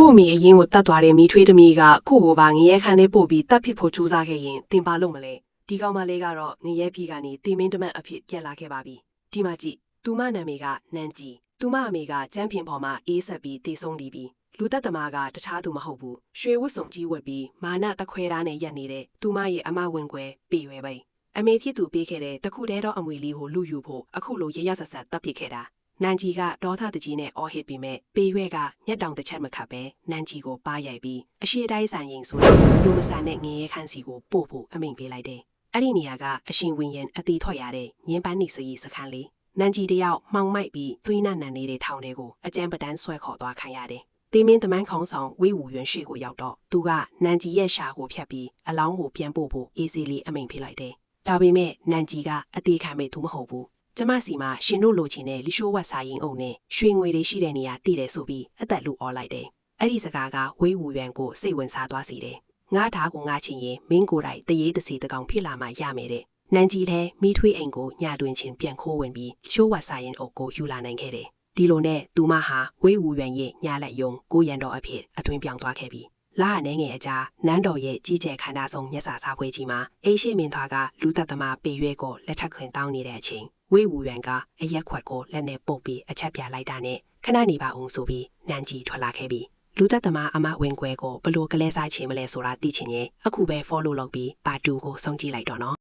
ကို့မီအရင်ကိုတတ်သွားတဲ့မီထွေးသမီးကကို့ကိုပါငရဲခန်းထဲပို့ပြီးတတ်ဖြစ်ဖို့ကြိုးစားခဲ့ရင်တင်ပါလို့မလဲဒီကောင်မလေးကတော့ငရဲပြည်ကနေတင်မင်းတမတ်အဖြစ်ပြန်လာခဲ့ပါပြီဒီမှာကြည့်သူမနာမည်ကနန်းကြီးသူမအမေကကျန်းဖင်ပေါ်မှာအေးဆက်ပြီးတေဆုံးနေပြီလူသက်သမားကတခြားသူမဟုတ်ဘူးရွှေဝတ်စုံကြီးဝတ်ပြီးမာနတခွဲသားနဲ့ရက်နေတဲ့သူမရဲ့အမဝင်ခွဲပေရွယ်ပဲအမေဖြစ်သူပေးခဲ့တဲ့တခုတည်းသောအမွေလေးကိုလူယူဖို့အခုလိုရရဆက်ဆက်တပ်ပစ်ခဲ့တာနန်းကြီးကဒေါသတကြီးနဲ့အော်ဟစ်ပြီးမဲ့ပေရွက်ကညက်တောင်တစ်ချက်မခတ်ပဲနန်းကြီးကိုပါရိုက်ပြီးအရှိတိုင်းဆိုင်ရင်ဆိုတဲ့လူမဆန်တဲ့ငရဲခန်းစီကိုပို့ဖို့အမိန့်ပေးလိုက်တယ်အဲ့ဒီနေရာကအရှင်ဝင်းရင်အတီထွက်ရတဲ့ငင်းပန်းနေစရီစခန်းလေးနန်းကြီးတယောက်မှောင်မိုက်ပြီးသွေးနံနံနေတဲ့ထောင်တွေကိုအကြမ်းပတန်းဆွဲခေါ်သွားခံရတယ်တေးမင်းတမန်းခေါင်းဆောင်ဝေးဝူရွှေကိုရောက်တော့သူကနန်းကြီးရဲ့ရှာကိုဖြတ်ပြီးအလောင်းကိုပြန်ပို့ဖို့အေးစေးလေးအမိန့်ပေးလိုက်တယ်ဒါပေမဲ့နန်းကြီးကအသေးခံမဲ့သူမဟုတ်ဘူးကျမစီမှာရှင်တို့လိုချင်တဲ့လီရှိုးဝတ်စာရင်အုံနဲ့ရွှေငွေတွေရှိတဲ့နေရာတည်တယ်ဆိုပြီးအသက်လူအော်လိုက်တယ်အဲ့ဒီစကားကဝေးဝူရွံကိုစိတ်ဝင်စားသွားစေတယ်ငါးဓာကိုငါချင်ရင်မင်းကိုယ်တိုင်တရေတစီတကောင်ဖြစ်လာမှရမယ်တဲ့နန်းကြီးလည်းမိထွေးအိမ်ကိုညတွင်ချင်းပြန်ခိုးဝင်ပြီးရှိုးဝတ်စာရင်အုပ်ကိုယူလာနိုင်ခဲ့တယ်ဒီလိုနဲ့သူမဟာဝေးဝူရွံရဲ့ညာလက်ယုံကိုရန်တော်အဖြစ်အသွင်ပြောင်းသွားခဲ့ပြီလာအနေငယ်အကြားနန်းတော်ရဲ့ကြီးကျယ်ခန္ဓာဆောင်မျက်စာစားခွေးကြီးမှာအိရှိမင်းသားကလူသက်သမားပေရွဲကိုလက်ထပ်ခွင်တောင်းနေတဲ့အချိန်ဝေးဝူရွံကအရက်ခွက်ကိုလက်နဲ့ပုတ်ပြီးအချက်ပြလိုက်တာနဲ့ခဏနေပါအောင်ဆိုပြီးနန်းကြီးထွက်လာခဲ့ပြီလူသက်သမားအမဝင်ခွဲကိုဘလို့ကလဲစားချင်မလဲဆိုတာသိချင်ရင်အခုပဲ follow လုပ်ပြီးပါတူကိုစုံကြည့်လိုက်တော့နော်